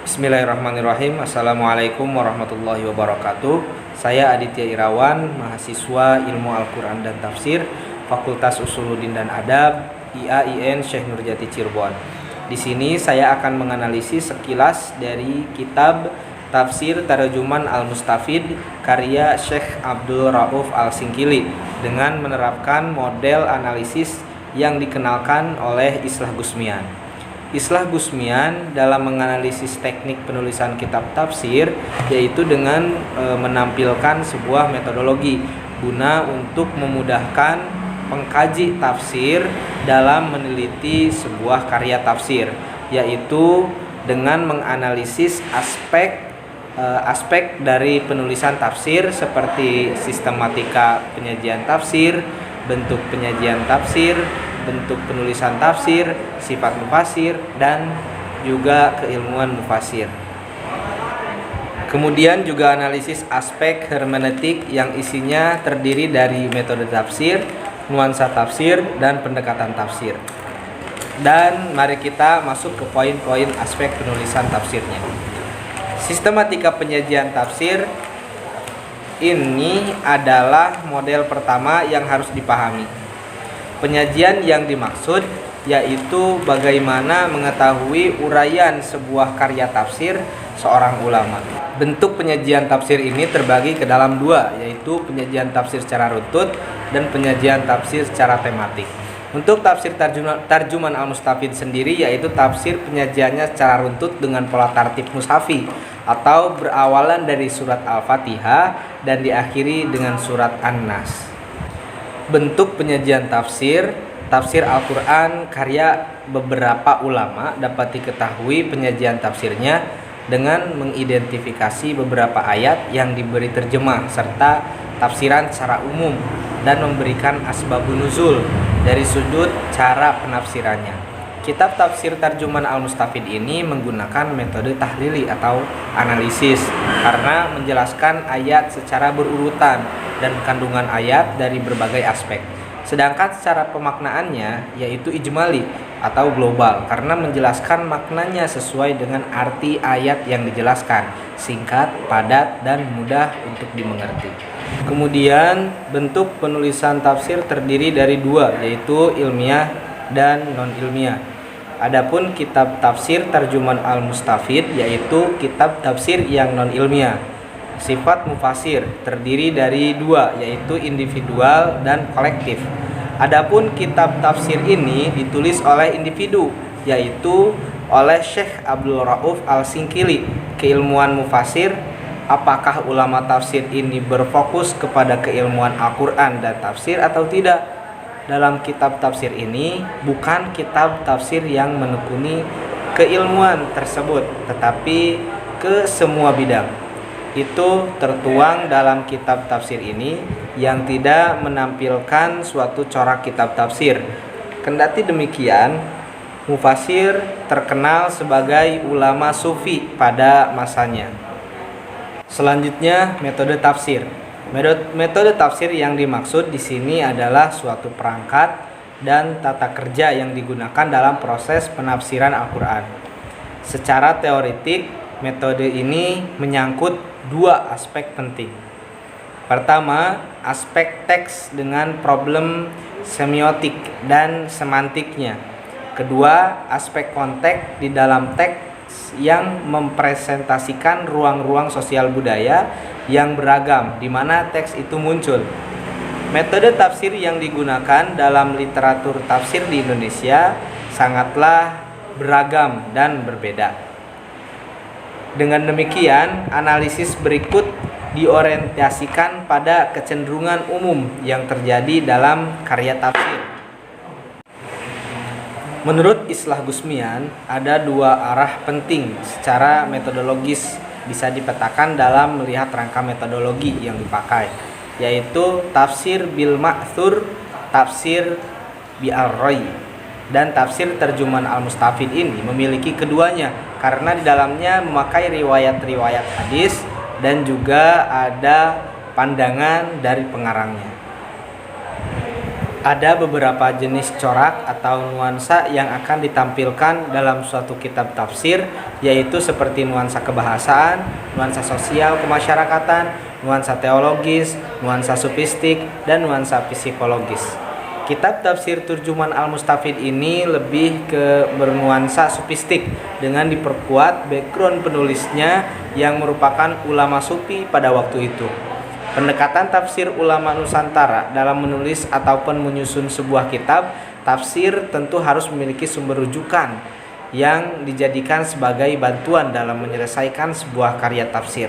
Bismillahirrahmanirrahim. Assalamualaikum warahmatullahi wabarakatuh. Saya Aditya Irawan, mahasiswa Ilmu Al-Quran dan Tafsir, Fakultas Usuluddin dan Adab, IAIN Syekh Nurjati Cirebon. Di sini saya akan menganalisis sekilas dari kitab Tafsir Tarjuman Al-Mustafid karya Syekh Abdul Rauf Al-Singkili dengan menerapkan model analisis yang dikenalkan oleh Islah Gusmian. Islah Gusmian dalam menganalisis teknik penulisan kitab tafsir yaitu dengan menampilkan sebuah metodologi guna untuk memudahkan pengkaji tafsir dalam meneliti sebuah karya tafsir, yaitu dengan menganalisis aspek dari penulisan tafsir seperti sistematika penyajian tafsir, bentuk penyajian tafsir, bentuk penulisan tafsir, sifat mufasir, dan juga keilmuan mufasir. Kemudian juga analisis aspek hermeneutik yang isinya terdiri dari metode tafsir, nuansa tafsir, dan pendekatan tafsir. Dan mari kita masuk ke poin-poin aspek penulisan tafsirnya. Sistematika penyajian tafsir ini adalah model pertama yang harus dipahami. Penyajian yang dimaksud yaitu bagaimana mengetahui uraian sebuah karya tafsir seorang ulama. Bentuk penyajian tafsir ini terbagi ke dalam dua, yaitu penyajian tafsir secara runtut dan penyajian tafsir secara tematik. Untuk tafsir Tarjuman Al-Mustafid sendiri yaitu tafsir penyajiannya secara runtut dengan pola tartib mushafi atau berawalan dari surat Al-Fatihah dan diakhiri dengan surat An-Nas. Bentuk penyajian tafsir Al-Quran karya beberapa ulama dapat diketahui penyajian tafsirnya dengan mengidentifikasi beberapa ayat yang diberi terjemah serta tafsiran secara umum dan memberikan asbabun nuzul dari sudut cara penafsirannya. Kitab tafsir Tarjuman Al-Mustafid ini menggunakan metode tahlili atau analisis karena menjelaskan ayat secara berurutan dan kandungan ayat dari berbagai aspek. Sedangkan secara pemaknaannya yaitu ijmali atau global karena menjelaskan maknanya sesuai dengan arti ayat yang dijelaskan, singkat, padat, dan mudah untuk dimengerti. Kemudian bentuk penulisan tafsir terdiri dari dua, yaitu ilmiah dan non-ilmiah. Adapun kitab tafsir Tarjuman Al-Mustafid yaitu kitab tafsir yang non-ilmiah. Sifat mufasir terdiri dari dua, yaitu individual dan kolektif. Adapun kitab tafsir ini ditulis oleh individu, yaitu oleh Syekh Abdul Rauf Al-Singkili. Keilmuan mufasir, apakah ulama tafsir ini berfokus kepada keilmuan Al-Quran dan tafsir atau tidak? Dalam kitab tafsir ini bukan kitab tafsir yang menekuni keilmuan tersebut, tetapi ke semua bidang. Itu tertuang dalam kitab tafsir ini yang tidak menampilkan suatu corak kitab tafsir. Kendati demikian, mufasir terkenal sebagai ulama sufi pada masanya. Selanjutnya, metode tafsir. Metode tafsir yang dimaksud di sini adalah suatu perangkat dan tata kerja yang digunakan dalam proses penafsiran Al-Quran. Secara teoretik, metode ini menyangkut dua aspek penting. Pertama, aspek teks dengan problem semiotik dan semantiknya. Kedua, aspek konteks di dalam teks yang mempresentasikan ruang-ruang sosial budaya yang beragam di mana teks itu muncul. Metode tafsir yang digunakan dalam literatur tafsir di Indonesia sangatlah beragam dan berbeda. Dengan demikian, analisis berikut diorientasikan pada kecenderungan umum yang terjadi dalam karya tafsir. Menurut Islah Gusmian, ada dua arah penting secara metodologis bisa dipetakan dalam melihat rangka metodologi yang dipakai, yaitu tafsir bil ma'thur, tafsir bi ar-ray, dan tafsir Tarjuman Al-Mustafid ini memiliki keduanya karena di dalamnya memakai riwayat-riwayat hadis dan juga ada pandangan dari pengarangnya. Ada beberapa jenis corak atau nuansa yang akan ditampilkan dalam suatu kitab tafsir, yaitu seperti nuansa kebahasaan, nuansa sosial kemasyarakatan, nuansa teologis, nuansa sufistik, dan nuansa psikologis. Kitab tafsir Turjuman Al-Mustafid ini lebih ke bernuansa sufistik dengan diperkuat background penulisnya yang merupakan ulama sufi pada waktu itu. Pendekatan tafsir ulama Nusantara dalam menulis ataupun menyusun sebuah kitab tafsir tentu harus memiliki sumber rujukan yang dijadikan sebagai bantuan dalam menyelesaikan sebuah karya tafsir.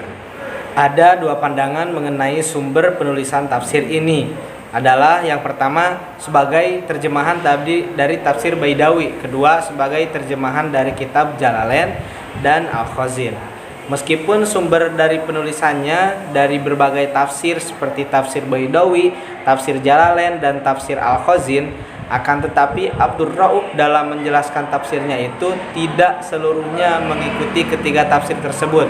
Ada dua pandangan mengenai sumber penulisan tafsir ini. Adalah yang pertama sebagai terjemahan dari tafsir Baidawi, kedua sebagai terjemahan dari kitab Jalalain dan Al-Khazin. Meskipun sumber dari penulisannya dari berbagai tafsir seperti tafsir Baidawi, tafsir Jalalain, dan tafsir Al-Khazin, akan tetapi Abdur Rauf dalam menjelaskan tafsirnya itu tidak seluruhnya mengikuti ketiga tafsir tersebut.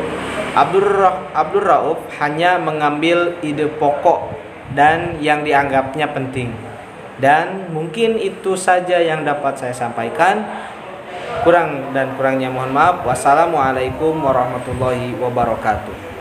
Abdur Rauf hanya mengambil ide pokok dan yang dianggapnya penting. Dan mungkin itu saja yang dapat saya sampaikan. Kurang dan kurangnya mohon maaf. Wassalamualaikum warahmatullahi wabarakatuh.